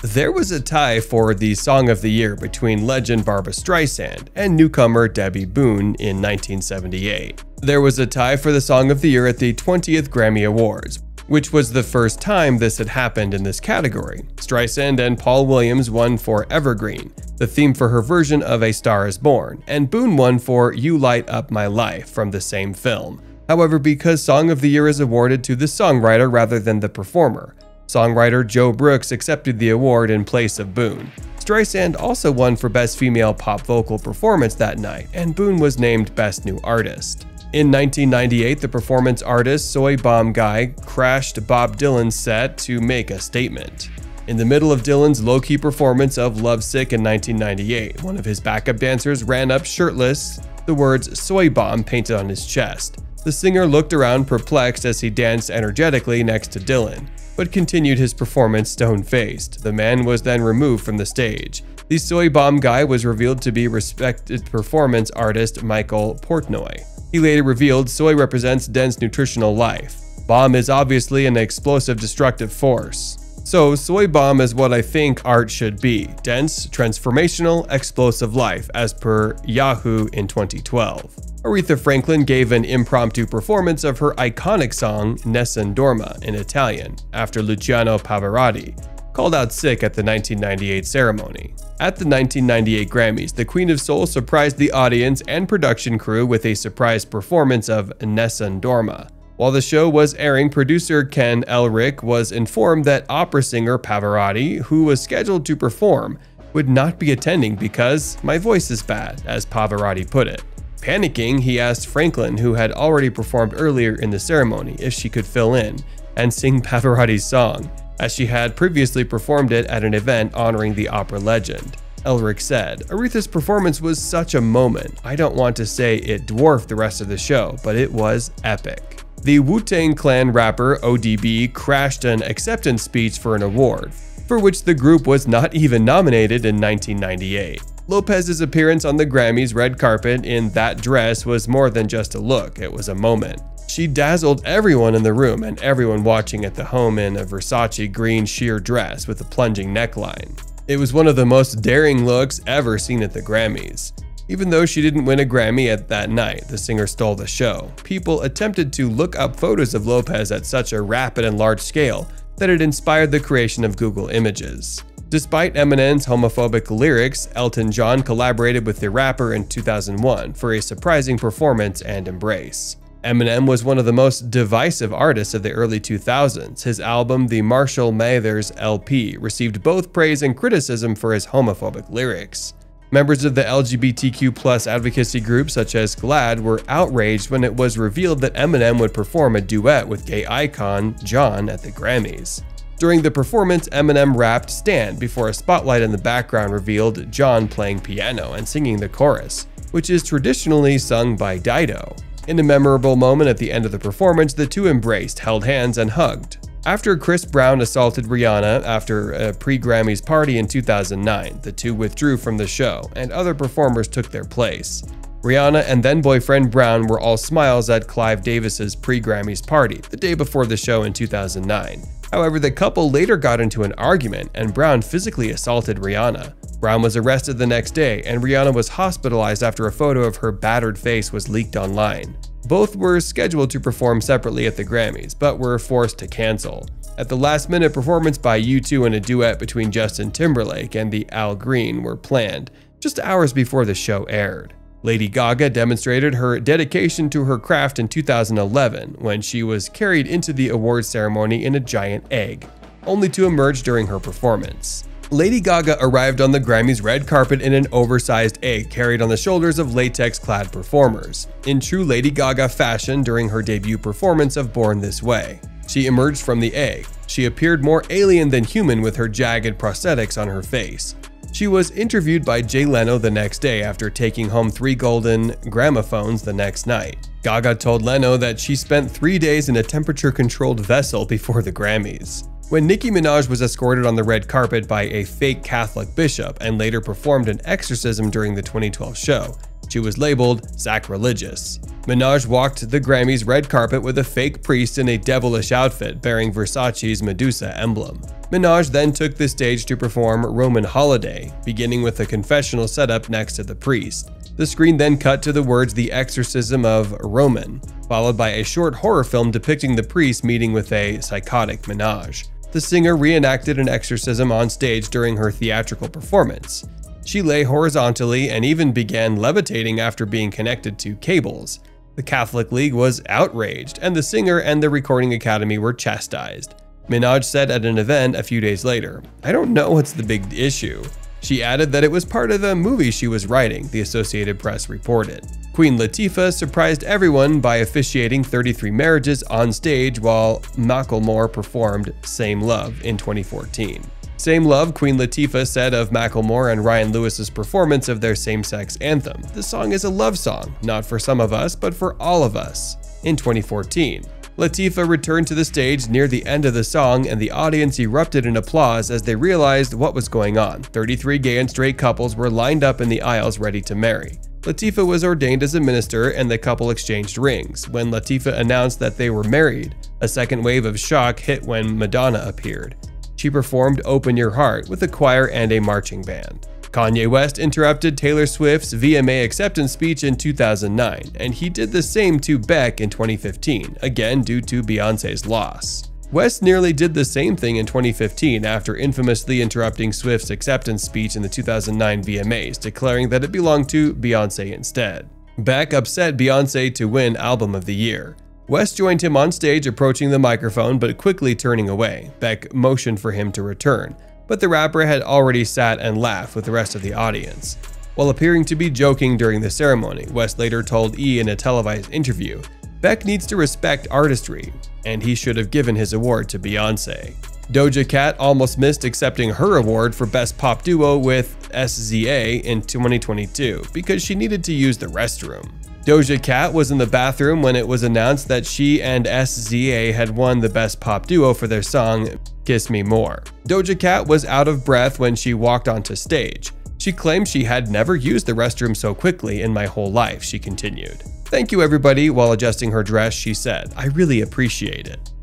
There was a tie for the Song of the Year between legend Barbra Streisand and newcomer Debbie Boone in 1978. There was a tie for the Song of the Year at the 20th Grammy Awards, which was the first time this had happened in this category. Streisand and Paul Williams won for Evergreen, the theme for her version of A Star Is Born, and Boone won for You Light Up My Life from the same film. However, because Song of the Year is awarded to the songwriter rather than the performer, songwriter Joe Brooks accepted the award in place of Boone. Streisand also won for Best Female Pop Vocal Performance that night, and Boone was named Best New Artist. In 1998, the performance artist Soy Bomb Guy crashed Bob Dylan's set to make a statement. In the middle of Dylan's low-key performance of Lovesick in 1998, one of his backup dancers ran up shirtless, the words "Soy Bomb" painted on his chest. The singer looked around perplexed as he danced energetically next to Dylan, but continued his performance stone-faced. The man was then removed from the stage. The Soy Bomb Guy was revealed to be respected performance artist Michael Portnoy. He later revealed soy represents dense nutritional life. Bomb is obviously an explosive destructive force. So soy bomb is what I think art should be: dense, transformational, explosive life, as per Yahoo in 2012. Aretha Franklin gave an impromptu performance of her iconic song Nessun Dorma in Italian after Luciano Pavarotti called out sick at the 1998 ceremony. At the 1998 Grammys, the Queen of Soul surprised the audience and production crew with a surprise performance of Nessun Dorma. While the show was airing, producer Ken Elric was informed that opera singer Pavarotti, who was scheduled to perform, would not be attending because "my voice is bad," as Pavarotti put it. Panicking, he asked Franklin, who had already performed earlier in the ceremony, if she could fill in and sing Pavarotti's song, as she had previously performed it at an event honoring the opera legend. Elric said, "Aretha's performance was such a moment. I don't want to say it dwarfed the rest of the show, but it was epic." The Wu-Tang Clan rapper ODB crashed an acceptance speech for an award, for which the group was not even nominated in 1998. Lopez's appearance on the Grammys red carpet in that dress was more than just a look, it was a moment. She dazzled everyone in the room and everyone watching at the home in a Versace green sheer dress with a plunging neckline. It was one of the most daring looks ever seen at the Grammys. Even though she didn't win a Grammy at that night, the singer stole the show. People attempted to look up photos of Lopez at such a rapid and large scale that it inspired the creation of Google Images. Despite Eminem's homophobic lyrics, Elton John collaborated with the rapper in 2001 for a surprising performance and embrace. Eminem was one of the most divisive artists of the early 2000s. His album, The Marshall Mathers LP, received both praise and criticism for his homophobic lyrics. Members of the LGBTQ+ advocacy groups such as GLAAD were outraged when it was revealed that Eminem would perform a duet with gay icon John at the Grammys. During the performance, Eminem rapped "Stand" before a spotlight in the background revealed John playing piano and singing the chorus, which is traditionally sung by Dido. In a memorable moment at the end of the performance, the two embraced, held hands, and hugged. After Chris Brown assaulted Rihanna after a pre-Grammys party in 2009, the two withdrew from the show, and other performers took their place. Rihanna and then-boyfriend Brown were all smiles at Clive Davis's pre-Grammys party the day before the show in 2009. However, the couple later got into an argument, and Brown physically assaulted Rihanna. Brown was arrested the next day, and Rihanna was hospitalized after a photo of her battered face was leaked online. Both were scheduled to perform separately at the Grammys, but were forced to cancel. At the last-minute, performance by U2 and a duet between Justin Timberlake and the Al Green were planned, just hours before the show aired. Lady Gaga demonstrated her dedication to her craft in 2011 when she was carried into the awards ceremony in a giant egg, only to emerge during her performance. Lady Gaga arrived on the Grammys red carpet in an oversized egg carried on the shoulders of latex-clad performers, in true Lady Gaga fashion during her debut performance of Born This Way. She emerged from the egg. She appeared more alien than human with her jagged prosthetics on her face. She was interviewed by Jay Leno the next day after taking home 3 golden gramophones the next night. Gaga told Leno that she spent 3 days in a temperature-controlled vessel before the Grammys. When Nicki Minaj was escorted on the red carpet by a fake Catholic bishop and later performed an exorcism during the 2012 show, She was labeled sacrilegious. Minaj walked the Grammys red carpet with a fake priest in a devilish outfit bearing Versace's Medusa emblem. Minaj then took the stage to perform Roman Holiday, beginning with a confessional setup next to the priest. The screen then cut to the words "The Exorcism of Roman," followed by a short horror film depicting the priest meeting with a psychotic Minaj. The singer reenacted an exorcism on stage during her theatrical performance. She lay horizontally and even began levitating after being connected to cables. The Catholic League was outraged, and the singer and the Recording Academy were chastised. Minaj said at an event a few days later, "I don't know what's the big issue." She added that it was part of the movie she was writing, the Associated Press reported. Queen Latifah surprised everyone by officiating 33 marriages on stage while Macklemore performed Same Love in 2014. Same Love, Queen Latifah said of Macklemore and Ryan Lewis's performance of their same-sex anthem. "The song is a love song, not for some of us, but for all of us." In 2014, Latifah returned to the stage near the end of the song, and the audience erupted in applause as they realized what was going on. 33 gay and straight couples were lined up in the aisles ready to marry. Latifah was ordained as a minister, and the couple exchanged rings. When Latifah announced that they were married, a second wave of shock hit when Madonna appeared. She performed "Open Your Heart" with a choir and a marching band. Kanye West interrupted Taylor Swift's VMA acceptance speech in 2009, and he did the same to Beck in 2015, again due to Beyoncé's loss. West nearly did the same thing in 2015 after infamously interrupting Swift's acceptance speech in the 2009 VMAs, declaring that it belonged to Beyoncé instead. Beck upset Beyoncé to win Album of the Year. West joined him on stage, approaching the microphone but quickly turning away. Beck motioned for him to return, but the rapper had already sat and laughed with the rest of the audience. While appearing to be joking during the ceremony, West later told E! in a televised interview, "Beck needs to respect artistry, and he should have given his award to Beyoncé." Doja Cat almost missed accepting her award for Best Pop Duo with SZA in 2022 because she needed to use the restroom. Doja Cat was in the bathroom when it was announced that she and SZA had won the Best Pop Duo for their song "Kiss Me More." Doja Cat was out of breath when she walked onto stage. She claimed she had never used the restroom so quickly in my whole life, she continued. "Thank you everybody," while adjusting her dress, she said. "I really appreciate it."